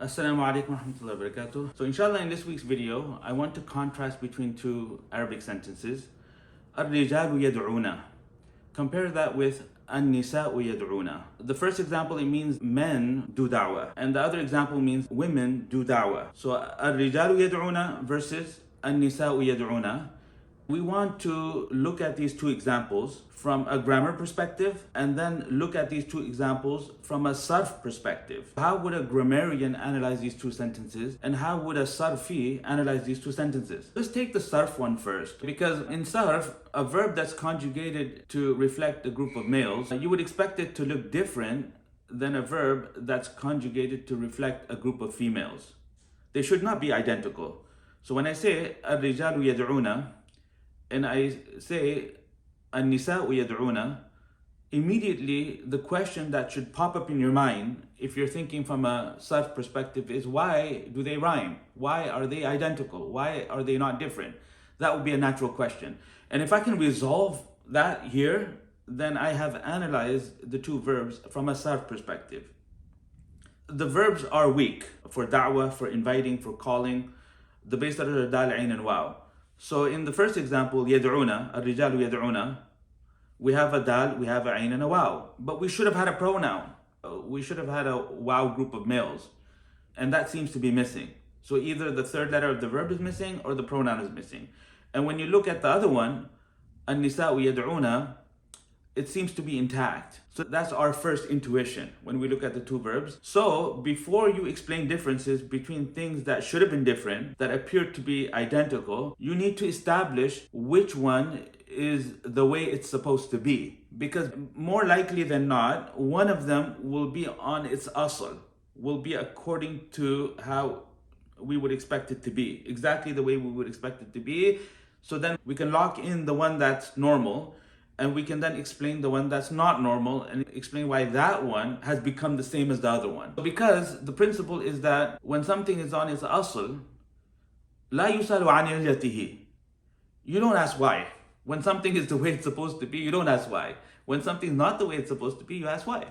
Assalamu alaikum wa rahmatullahi wa barakatuh. So inshallah in this week's video, I want to contrast between two Arabic sentences. الرجال يدعون. Compare that with النساء يدعون. The first example, it means men do da'wah. And the other example means women do da'wah. So الرجال يدعون versus النساء يدعون. We want to look at these two examples from a grammar perspective and then look at these two examples from a Ṣarf perspective. How would a grammarian analyze these two sentences and how would a Ṣarfi analyze these two sentences? Let's take the Ṣarf one first, because in Ṣarf, a verb that's conjugated to reflect a group of males, you would expect it to look different than a verb that's conjugated to reflect a group of females. They should not be identical. So when I say الرجال يدعون and I say النساء يدعون, immediately the question that should pop up in your mind, if you're thinking from a Ṣarf perspective, is why do they rhyme? Why are they identical? Why are they not different? That would be a natural question. And if I can resolve that here, then I have analyzed the two verbs from a Ṣarf perspective. The verbs are weak for da'wah, for inviting, for calling. The base letters are dal, ain, and waw. So in the first example, يدعون, الرجال يدعون, we have a dal, we have a ain, and a waw. But we should have had a pronoun. We should have had a waw group of males. And that seems to be missing. So either the third letter of the verb is missing or the pronoun is missing. And when you look at the other one, النساء يدعون, it seems to be intact. So that's our first intuition when we look at the two verbs. So before you explain differences between things that should have been different, that appear to be identical, you need to establish which one is the way it's supposed to be. Because more likely than not, one of them will be on its Aṣl, will be according to how we would expect it to be, exactly the way we would expect it to be. So then we can lock in the one that's normal, and we can then explain the one that's not normal and explain why that one has become the same as the other one. Because the principle is that when something is on its Aṣl, لا يسأل عن علته. You don't ask why. When something is the way it's supposed to be, you don't ask why. When something's not the way it's supposed to be, you ask why,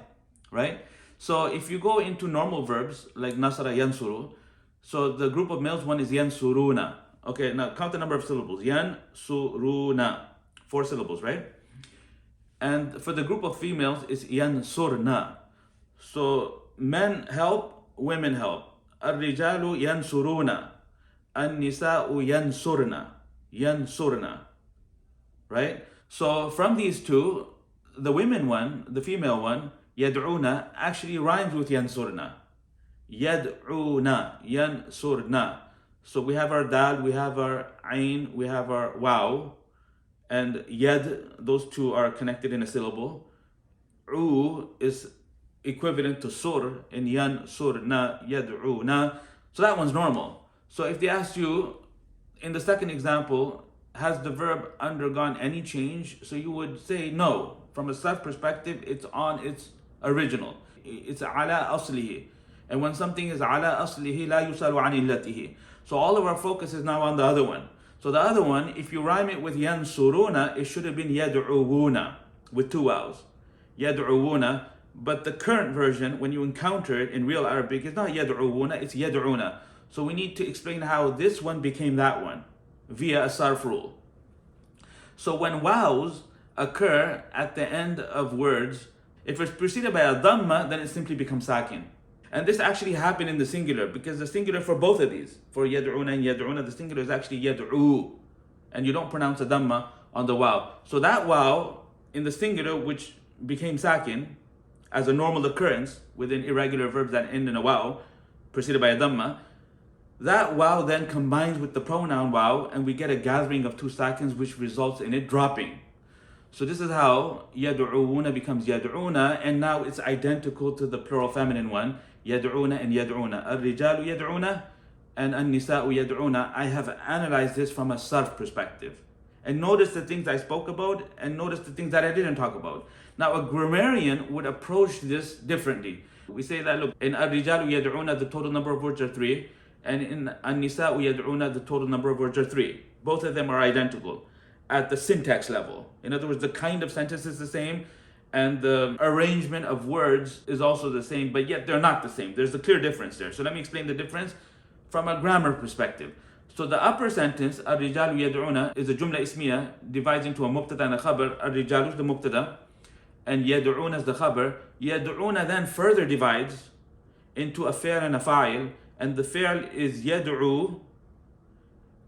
right? So if you go into normal verbs like nasara yansuru, so the group of males one is yansuruna. Okay, now count the number of syllables. Yansuruna, 4 syllables, right? And for the group of females, it's yansurna. So men help, women help. الرجال ينصرون. النساء ينصرن. ينصرن. Right? So from these two, the women one, the female one, يدعون, actually rhymes with yansurna. يدعون, yansurna. So we have our dal, we have our ain, we have our waw. And yad, those two are connected in a syllable. U is equivalent to sur in yan, surna, yad'una. So that one's normal. So if they ask you, in the second example, has the verb undergone any change? So you would say no. From a Ṣarf perspective, it's on its original. It's ala aslihi. And when something is ala aslihi, la yusalu an illatihi. So all of our focus is now on the other one. So the other one, if you rhyme it with yansuruna, it should have been yad'uuna with 2 vowels. Yad'uuna. But the current version, when you encounter it in real Arabic, it's not yad'uuna, it's yad'una. So we need to explain how this one became that one via a Ṣarf rule. So when wows occur at the end of words, if it's preceded by a dhamma, then it simply becomes sakin. And this actually happened in the singular, because the singular for both of these, for yad'una and yad'una, the singular is actually yad'u. And you don't pronounce a dhamma on the waw. So that waw in the singular, which became sakin as a normal occurrence within irregular verbs that end in a waw, preceded by a dhamma, that waw then combines with the pronoun waw, and we get a gathering of 2 sakins, which results in it dropping. So this is how yad'uuna becomes yad'una, and now it's identical to the plural feminine one, yad'una and yad'una. الرجال يدعون and النساء يدعون. I have analyzed this from a Ṣarf perspective. And notice the things I spoke about, and notice the things that I didn't talk about. Now a grammarian would approach this differently. We say that, look, in الرجال يدعون, the total number of words are 3. And in النساء يدعون, the total number of words are 3. Both of them are identical at the syntax level. In other words, the kind of sentence is the same, and the arrangement of words is also the same, but yet they're not the same. There's a clear difference there. So let me explain the difference from a grammar perspective. So the upper sentence, الرجال يدعون, is a jumla ismiya, divides into a mubtada and a khabar. الرجال is the mubtada, and يدعون is the khabar. يدعون then further divides into a fi'l and a fa'il, and the fi'l is يدعو,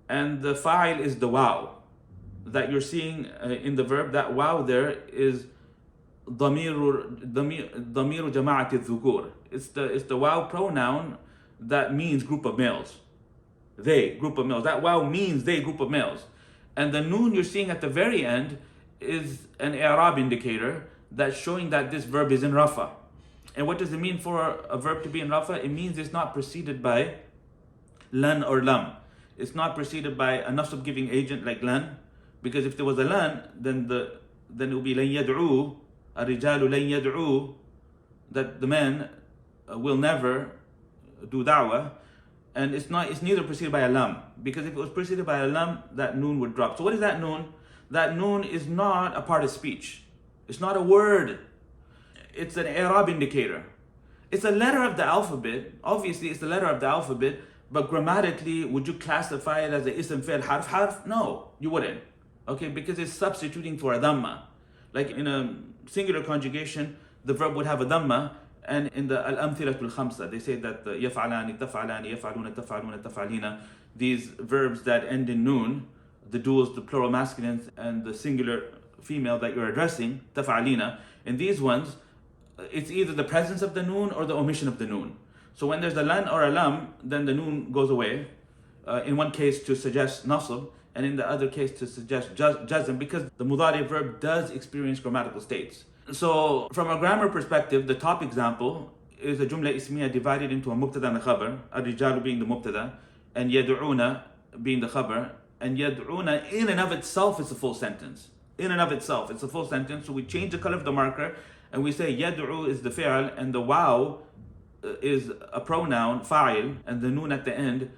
and the fa'il is the waw that you're seeing in the verb. That waw there is ضمير جماعة الذكور. It's the waw pronoun that means group of males. They, group of males. That waw means they, group of males. And the noon you're seeing at the very end is an i'rab indicator that's showing that this verb is in rafa. And what does it mean for a verb to be in rafa? It means it's not preceded by lan or lam. It's not preceded by a nasab giving agent like lan, because if there was a lan, then it would be lan yad'u, الرجال لن يدعو, that the men will never do da'wah. And it's neither preceded by a lam, because if it was preceded by a lam, that noon would drop. So what is that noon? That noon is not a part of speech. It's not a word. It's an i'rab indicator. It's a letter of the alphabet. Obviously, it's the letter of the alphabet, but grammatically, would you classify it as a ism fi'l harf? No, you wouldn't. Okay, because it's substituting for a dhamma. Like in a singular conjugation, the verb would have a dhamma, and in the al-amthilatul khamsa, they say that the yaf'alani, taf'alani, yaf'aluna, taf'aluna, taf'alina, these verbs that end in noon, the duals, the plural masculines, and the singular female that you're addressing, taf'alina, in these ones, it's either the presence of the noon or the omission of the noon. So when there's a lan or a lam, then the noon goes away, in one case to suggest nasab, and in the other case to suggest jazm, because the mudari verb does experience grammatical states. So from a grammar perspective, the top example is a jumla ismiya divided into a mubtada and a khabar, الرجال being the mubtada, and يدعون being the khabar. And يدعون in and of itself is a full sentence. In and of itself, it's a full sentence. So we change the color of the marker and we say يدعو is the fi'l, and the waw is a pronoun, fa'il, and the noon at the end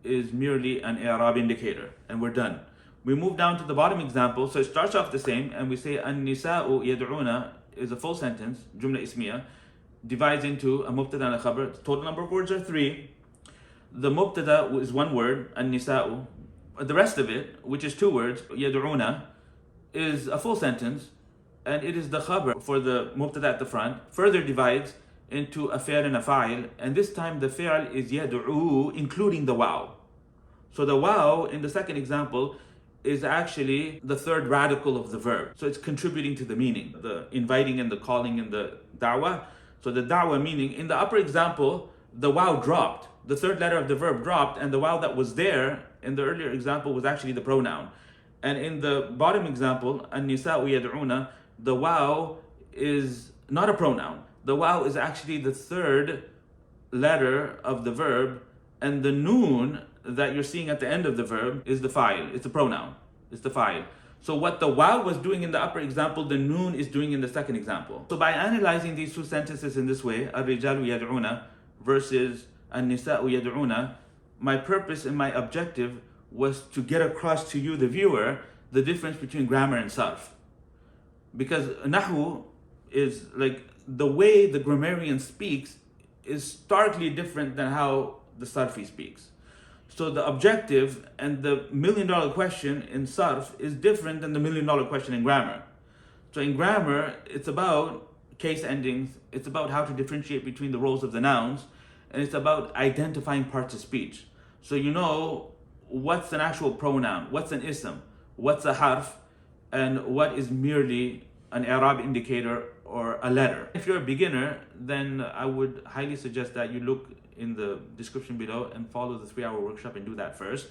is merely an i'rab indicator, and we're done. We move down to the bottom example. So it starts off the same, and we say an-nisa'u yad'una is a full sentence, jumla ismiya, divides into a mubtada and a khabar. The total number of words are 3. The mubtada is 1 word, an-nisa'u. The rest of it, which is 2 words, yad'una, is a full sentence, and it is the khabar for the mubtada at the front. Further divides into a fi'l and a fa'il, and this time the fi'l is yad'u, including the waw. So the waw in the second example is actually the third radical of the verb. So it's contributing to the meaning, the inviting and the calling and the da'wah. So the da'wah meaning, in the upper example, the waw dropped. The third letter of the verb dropped, and the waw that was there in the earlier example was actually the pronoun. And in the bottom example, an-nisa'u yad'una, the waw is not a pronoun. The waw is actually the third letter of the verb, and the noon that you're seeing at the end of the verb is the fa'il. It's a pronoun. It's the fa'il. So what the waw was doing in the upper example, the noon is doing in the second example. So by analyzing these 2 sentences in this way, الرجال يدعون versus النساء يدعون, my purpose and my objective was to get across to you, the viewer, the difference between grammar and Ṣarf. Because Naḥw is like, the way the grammarian speaks is starkly different than how the Ṣarfi speaks. So the objective and the $1 million question in Ṣarf is different than the $1 million question in grammar. So in grammar, it's about case endings, it's about how to differentiate between the roles of the nouns, and it's about identifying parts of speech. So you know what's an actual pronoun, what's an ism, what's a harf, and what is merely an i'rab indicator or a letter. If you're a beginner, then I would highly suggest that you look in the description below and follow the 3-hour workshop and do that first.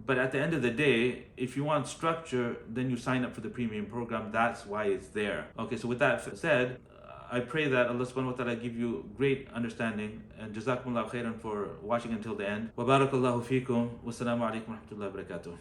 But at the end of the day, if you want structure, then you sign up for the premium program. That's why it's there. Okay, so with that said, I pray that Allah subhanahu wa ta'ala give you great understanding, and jazakumullahu khairan for watching until the end. Wa barakallahu feekum. Wassalamu alaikum wa rahmatullahi wa barakatuh.